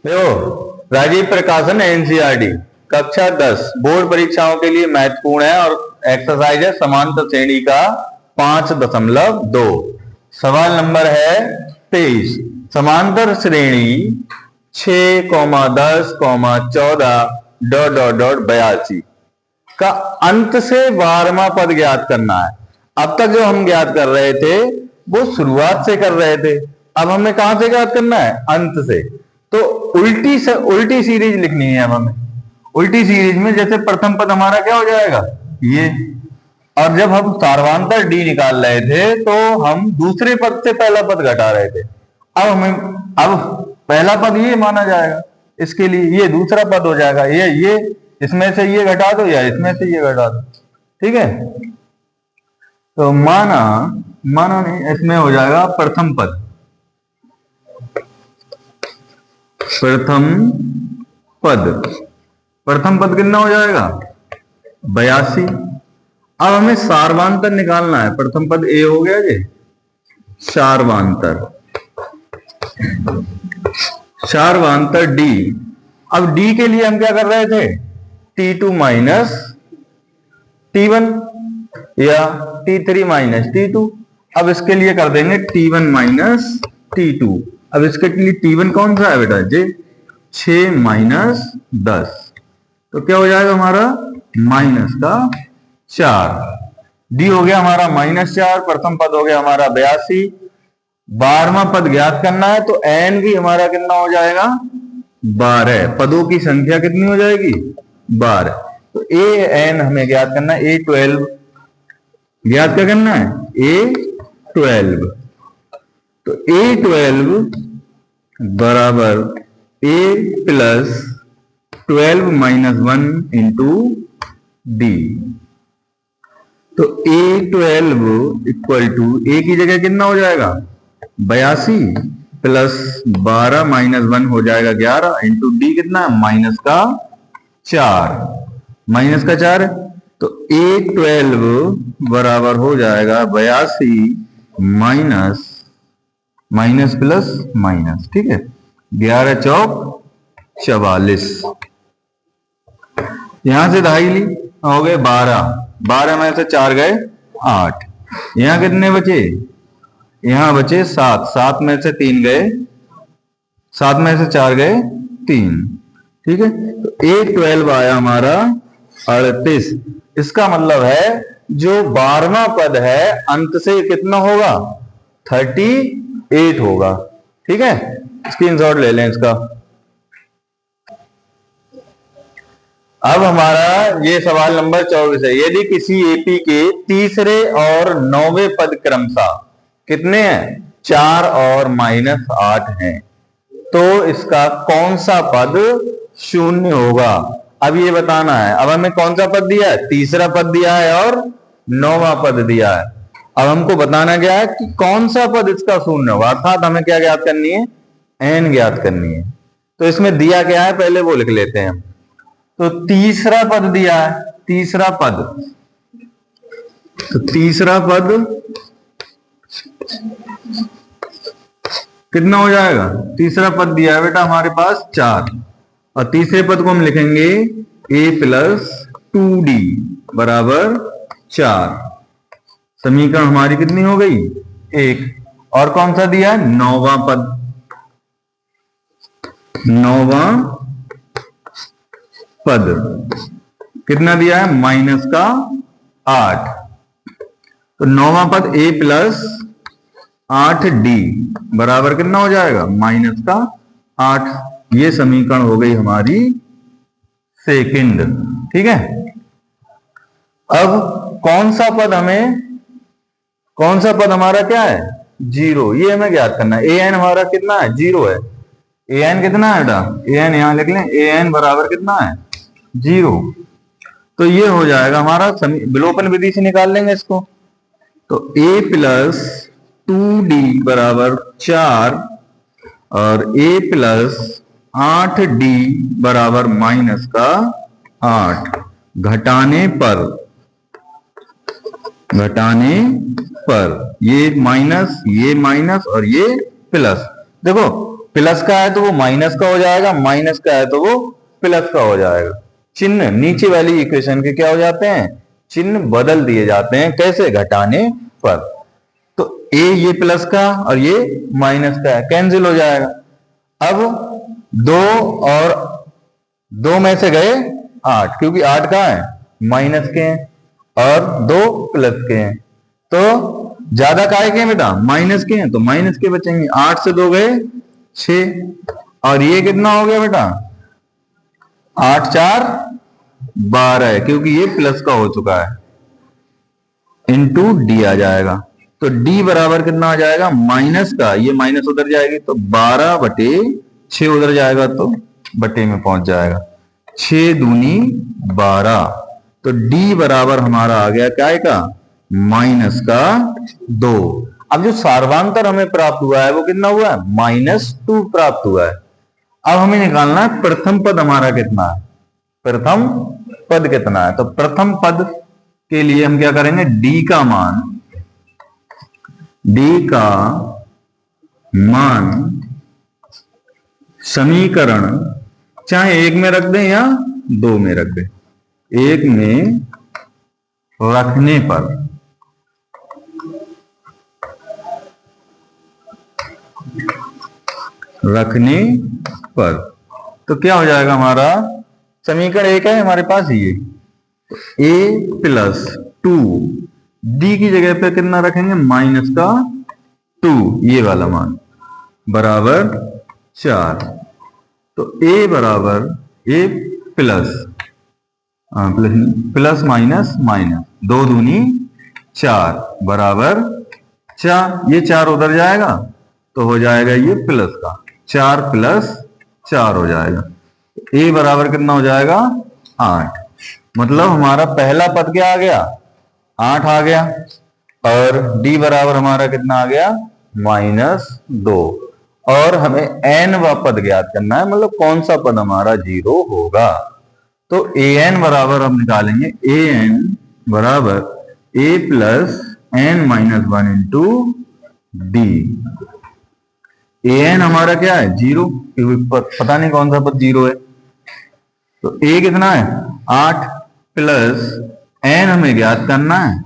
देखो, राजीव प्रकाशन एनसीईआरटी कक्षा 10 बोर्ड परीक्षाओं के लिए महत्वपूर्ण है और एक्सरसाइज है समांतर श्रेणी का 5.2। सवाल नंबर है 23। समांतर श्रेणी 6,10,14 ... का अंत से 12वां पद ज्ञात करना है। अब तक जो हम ज्ञात कर रहे थे वो शुरुआत से कर रहे थे, अब हमें कहां से ज्ञात करना है? अंत से। तो उल्टी सीरीज लिखनी है अब हमें। उल्टी सीरीज में जैसे प्रथम पद हमारा क्या हो जाएगा? ये। और जब हम सार्वांतर डी निकाल रहे थे तो हम दूसरे पद से पहला पद घटा रहे थे। अब पहला पद ये माना जाएगा, इसके लिए ये दूसरा पद हो जाएगा। ये इसमें से ये घटा दो या इसमें से ये घटा दो, ठीक है। तो माना नहीं, इसमें हो जाएगा प्रथम पद। प्रथम पद कितना हो जाएगा? 82। अब हमें सार्वांतर निकालना है। प्रथम पद ए हो गया जी, सार्वांतर डी। अब डी के लिए हम क्या कर रहे थे? T2 माइनस T1 या T3 माइनस T2। अब इसके लिए कर देंगे T1 माइनस T2। अब इसके लिए T1 कौन सा है बेटा? जे 6 माइनस 10, तो क्या हो जाएगा हमारा? -4। डी हो गया हमारा -4, प्रथम पद हो गया हमारा 82। 12वां पद ज्ञात करना है तो एन भी हमारा कितना हो जाएगा? 12। पदों की संख्या कितनी हो जाएगी? 12। तो ए एन हमें ज्ञात करना है। A12 ज्ञात क्या करना है? A12। तो A12 बराबर A plus 12 minus 1 into D. तो A12 इक्वल टू ए की जगह कितना हो जाएगा? 82 प्लस 12 माइनस 1 हो जाएगा 11 इंटू डी कितना? -4। तो A12 बराबर हो जाएगा 82 माइनस प्लस माइनस, ठीक है। 11 चौक 44। यहां से दहाई ली, हो गए 12 में से 4 गए 8। यहां कितने बचे? यहां बचे 7 में से 3 गए, 7 में से 4 गए 3, ठीक है। तो A12 आया हमारा 38। इसका मतलब है जो 12वां पद है अंत से कितना होगा? 38 होगा, ठीक है। स्क्रीनशॉट ले लें इसका। अब हमारा ये सवाल नंबर 24 है। यदि किसी एपी के तीसरे और 9वें पद क्रमशः कितने हैं? 4 और -8 हैं, तो इसका कौन सा पद शून्य होगा? अब ये बताना है। अब हमें कौन सा पद दिया है? तीसरा पद दिया है और 9वां पद दिया है। अब हमको बताना क्या है कि कौन सा पद इसका शून्य होगा, अर्थात हमें क्या ज्ञात करनी है? एन ज्ञात करनी है। तो इसमें दिया क्या है पहले वो लिख लेते हैं हम। तो तीसरा पद दिया है, तीसरा पद, तो तीसरा पद कितना हो जाएगा? तीसरा पद दिया है बेटा हमारे पास 4, और तीसरे पद को हम लिखेंगे a प्लस 2d बराबर 4। समीकरण हमारी कितनी हो गई? 1। और कौन सा दिया है? 9वां पद, 9वां पद कितना दिया है? -8। तो 9वां पद a प्लस 8d बराबर कितना हो जाएगा? -8। ये समीकरण हो गई हमारी सेकंड, ठीक है। अब कौन सा पद हमारा क्या है? 0। ये हमें ज्ञात करना है। an हमारा कितना है? 0 है। an कितना है बेटा? an यहां लिख लें। an बराबर कितना है? 0। तो ये हो जाएगा हमारा विलोपन विधि से निकाल लेंगे इसको। तो a प्लस 2d बराबर 4 और a प्लस 8d बराबर -8। घटाने पर ये माइनस और ये प्लस। देखो प्लस का है तो वो माइनस का हो जाएगा, माइनस का है तो वो प्लस का हो जाएगा। चिन्ह नीचे वाली इक्वेशन के क्या हो जाते हैं, चिन्ह बदल दिए जाते हैं। कैसे, घटाने पर। तो ए ये प्लस का और ये माइनस का है, कैंसिल हो जाएगा। अब 2 और 2 में से गए 8, क्योंकि 8 का है माइनस के हैं और 2 प्लस के हैं। तो ज्यादा काय के हैं बेटा, माइनस के हैं, तो माइनस के बचेंगे। 8 से 2 गए 6 और ये कितना हो गया बेटा, 8 4 12, क्योंकि ये प्लस का हो चुका है, इंटू डी आ जाएगा। तो डी बराबर कितना आ जाएगा, माइनस का, ये माइनस उधर जाएगी तो 12/6 उधर जाएगा तो बटे में पहुंच जाएगा, 6 दूनी 12। तो डी बराबर हमारा आ गया क्या का, माइनस का 2। अब जो सार्वांतर हमें प्राप्त हुआ है वो कितना हुआ है, -2 प्राप्त हुआ है। अब हमें निकालना है प्रथम पद हमारा कितना है, प्रथम पद कितना है। तो प्रथम पद के लिए हम क्या करेंगे, डी का मान समीकरण चाहे 1 में रख दें या 2 में रख दें, 1 में रखने पर तो क्या हो जाएगा, हमारा समीकरण 1 है हमारे पास ये, तो a + 2 डी की जगह पे कितना रखेंगे, -2, ये वाला मान बराबर 4। तो a बराबर a प्लस माइनस 2 दूनी 4 बराबर 4, ये 4 उधर जाएगा तो हो जाएगा ये प्लस का, 4 + 4 हो जाएगा। a बराबर कितना हो जाएगा, 8। मतलब हमारा पहला पद क्या आ गया, 8 आ गया, और d बराबर हमारा कितना आ गया, -2। और हमें n वा पद ज्ञात करना है, मतलब कौन सा पद हमारा 0 होगा। तो an बराबर हम निकालेंगे, an बराबर a + n-1 into D. an हमारा क्या है, 0, क्योंकि पता नहीं कौन सा पद 0 है। तो a कितना है, 8 प्लस n हमें ज्ञात करना है,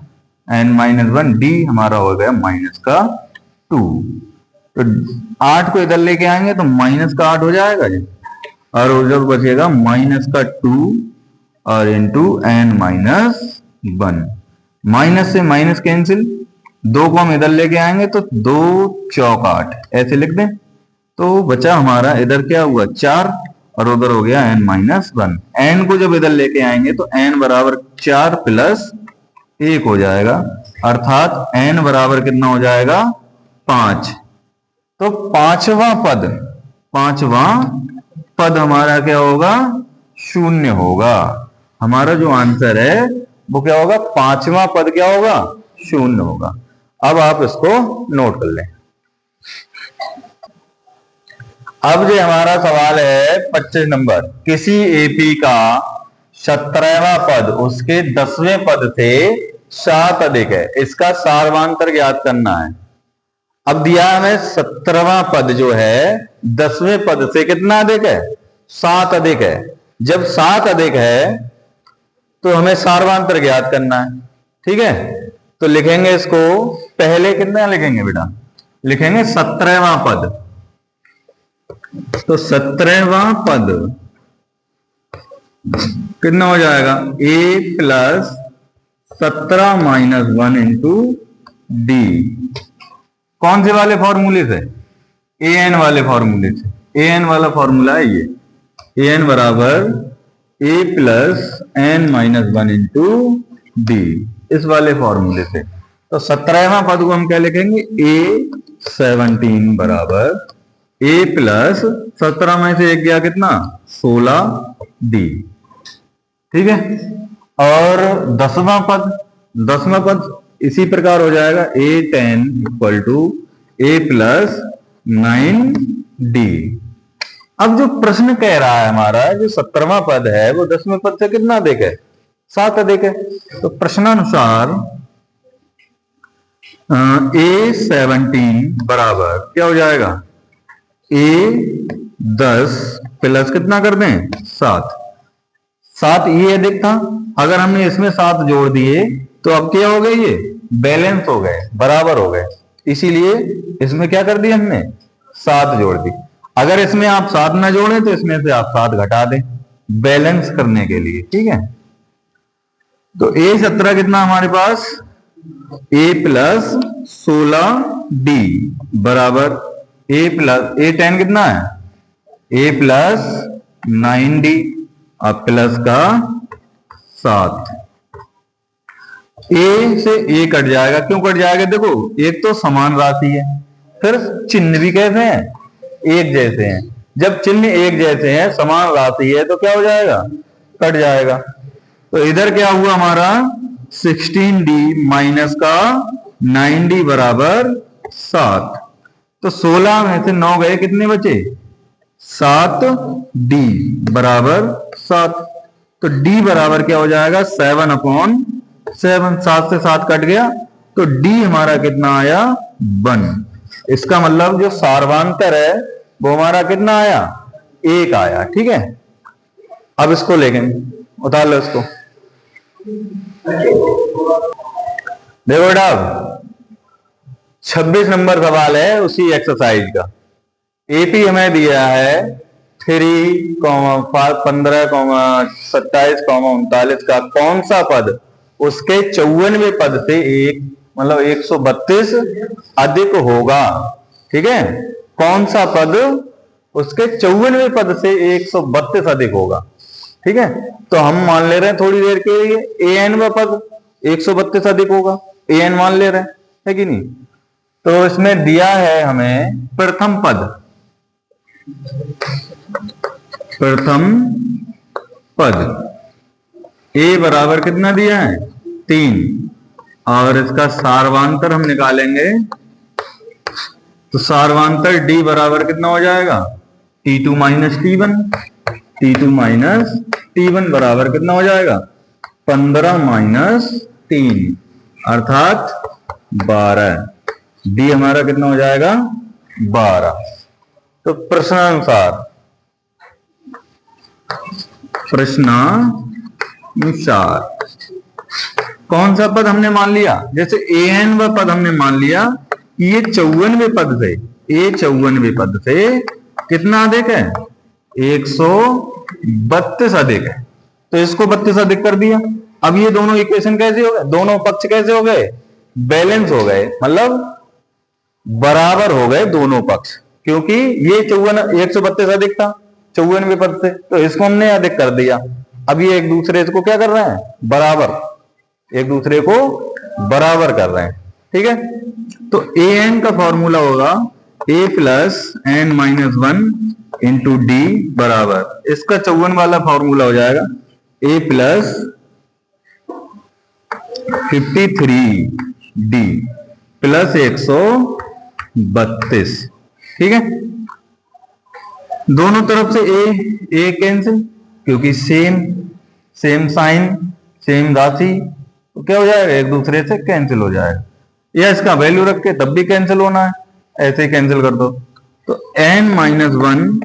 n-1, डी हमारा हो गया -2। तो 8 को इधर लेके आएंगे तो -8 हो जाएगा जी, और उधर बचेगा -2 और इंटू n-1। माइनस से माइनस कैंसिल, 2 को हम इधर लेके आएंगे तो 2 चौक 8 ऐसे लिख दें। तो बचा हमारा इधर क्या हुआ, 4 और उधर हो गया n-1। n को जब इधर लेके आएंगे तो n बराबर 4 + 1 हो जाएगा, अर्थात n बराबर कितना हो जाएगा, 5। तो पांचवा पद हमारा क्या होगा, 0 होगा। हमारा जो आंसर है वो क्या होगा, पांचवा पद क्या होगा, 0 होगा। अब आप इसको नोट कर लें। अब जो हमारा सवाल है 25 नंबर, किसी एपी का 17वां पद उसके 10वें पद से 7 अधिक है, इसका सार्वांतर ज्ञात करना है। अब दिया हमें 17वां पद जो है 10वें पद से कितना अधिक है, 7 अधिक है। जब 7 अधिक है तो हमें सार्वांतर ज्ञात करना है, ठीक है। तो लिखेंगे इसको, पहले कितना लिखेंगे बेटा, लिखेंगे 17वां पद। तो 17वां पद कितना हो जाएगा, a + 17-1 इंटू डी। कौन से वाले फॉर्मूले से, an वाले फॉर्मूले से। an वाला फॉर्मूला है ये, an बराबर a + n-1 इंटू डी, इस वाले फॉर्मूले से। तो 17वां पद को हम क्या लिखेंगे, a17 बराबर a + 17 में से 1 गया कितना, 16d, ठीक है। और 10वां पद इसी प्रकार हो जाएगा, a10 = a + 9d। अब जो प्रश्न कह रहा है हमारा, जो 17वां पद है वो 10वें पद से कितना अधिक है, 7 अधिक है। तो प्रश्नानुसार a17 बराबर क्या हो जाएगा, ए 10 प्लस कितना कर दें 7। 7 ये अधिक था, अगर हमने इसमें 7 जोड़ दिए तो अब क्या हो गए, ये बैलेंस हो गए, बराबर हो गए, इसीलिए इसमें क्या कर दिया हमने 7 जोड़ दी। अगर इसमें आप 7 ना जोड़ें तो इसमें से आप 7 घटा दें बैलेंस करने के लिए, ठीक है। तो ए 17 कितना हमारे पास, ए प्लस 16d बराबर ए 10 कितना है, ए प्लस 9d अब प्लस का 7। ए से ए कट जाएगा, क्यों कट जाएगा, देखो एक तो समान राशि है, फिर चिन्ह भी कैसे हैं, एक जैसे हैं। जब चिन्ह एक जैसे हैं, समान राशि है, तो क्या हो जाएगा, कट जाएगा। तो इधर क्या हुआ हमारा 16d माइनस का 9d बराबर 7। तो 16 में से 9 गए, कितने बचे 7d बराबर 7। तो d बराबर क्या हो जाएगा 7/7। 7 से 7 कट गया, तो d हमारा कितना आया 1। इसका मतलब जो सार्वांतर है वो हमारा कितना आया 1 आया, ठीक है। अब इसको लेके उतार लो इसको, देखो बेटा 26 नंबर सवाल है उसी एक्सरसाइज का। एपी हमें दिया है 3, 5, 15, 27, 39 का कौन सा पद उसके 54वें पद से एक मतलब 132 अधिक होगा, ठीक है। कौन सा पद उसके 54वें पद से 132 अधिक होगा, ठीक है। तो हम मान ले रहे हैं थोड़ी देर के लिए an व पद 132 अधिक होगा, an मान ले रहे हैं, है कि नहीं। तो इसमें दिया है हमें प्रथम पद, a बराबर कितना दिया है 3, और इसका सार्वांतर हम निकालेंगे तो सार्वांतर d बराबर कितना हो जाएगा t2 minus t1। t2 minus t1 बराबर कितना हो जाएगा 15 माइनस 3 अर्थात 12। d हमारा कितना हो जाएगा 12। तो प्रश्नानुसार कौन सा पद हमने मान लिया, जैसे an व पद हमने मान लिया कि ये 54वें पद से, ये 54वें पद से कितना अधिक है 132 अधिक है, तो इसको 32 अधिक कर दिया। अब ये दोनों इक्वेशन कैसे हो गए, दोनों पक्ष कैसे हो गए, बैलेंस हो गए, मतलब बराबर हो गए दोनों पक्ष, क्योंकि ये 132 अधिक था 54वें पद से, तो इसको हमने अधिक कर दिया। अब ये एक दूसरे को क्या कर रहे हैं, बराबर, एक दूसरे को बराबर कर रहे हैं, ठीक है। तो an का फॉर्मूला होगा a plus n minus 1 into D बराबर, इसका 54 वाला फॉर्मूला हो जाएगा a प्लस 53d प्लस 132, ठीक है। दोनों तरफ से a कैंसिल, क्योंकि सेम साइन सेम राशि, तो क्या हो जाएगा एक दूसरे से कैंसिल हो जाएगा, या इसका वैल्यू रख के तब भी कैंसिल होना है, ऐसे ही कैंसिल कर दो। तो n माइनस 1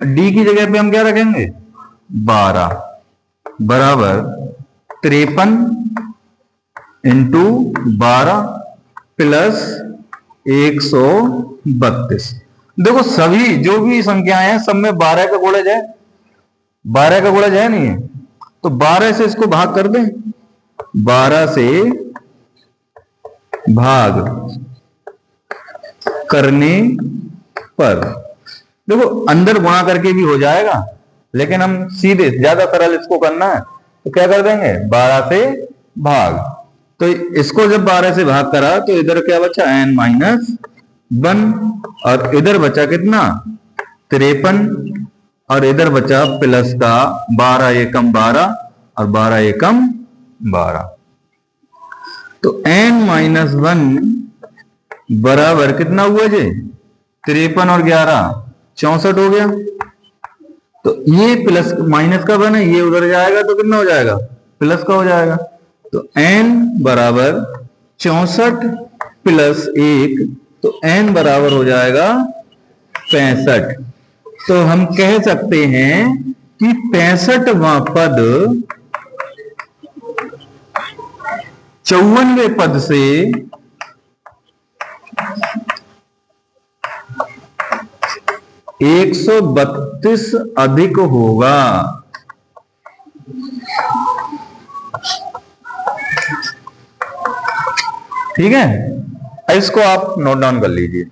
d की जगह पे हम क्या रखेंगे 12 बराबर 53 इंटू 12 प्लस 132। देखो सभी जो भी संख्याएं हैं सब में 12 का गुणज है, 12 का गुणज है नहीं है, तो 12 से इसको भाग कर दें, 12 से भाग करने पर देखो अंदर गुणा करके भी हो जाएगा, लेकिन हम सीधे ज्यादा सरल इसको करना है तो क्या कर देंगे 12 से भाग। तो इसको जब 12 से भाग करा तो इधर क्या बचा n माइनस 1, और इधर बचा कितना 53, और इधर बचा प्लस का 12 एकम 12 और 12 एकम 12। तो n माइनस 1 बराबर कितना हुआ जी 53 और 11 64 हो गया। तो ये प्लस माइनस का बना, ये उधर जाएगा तो कितना हो जाएगा प्लस का हो जाएगा। तो n बराबर 64 प्लस 1, तो n बराबर हो जाएगा 65। तो हम कह सकते हैं कि 65वां पद 54वें पद से 132 अधिक होगा। ठीक है, इसको आप नोट डाउन कर लीजिए।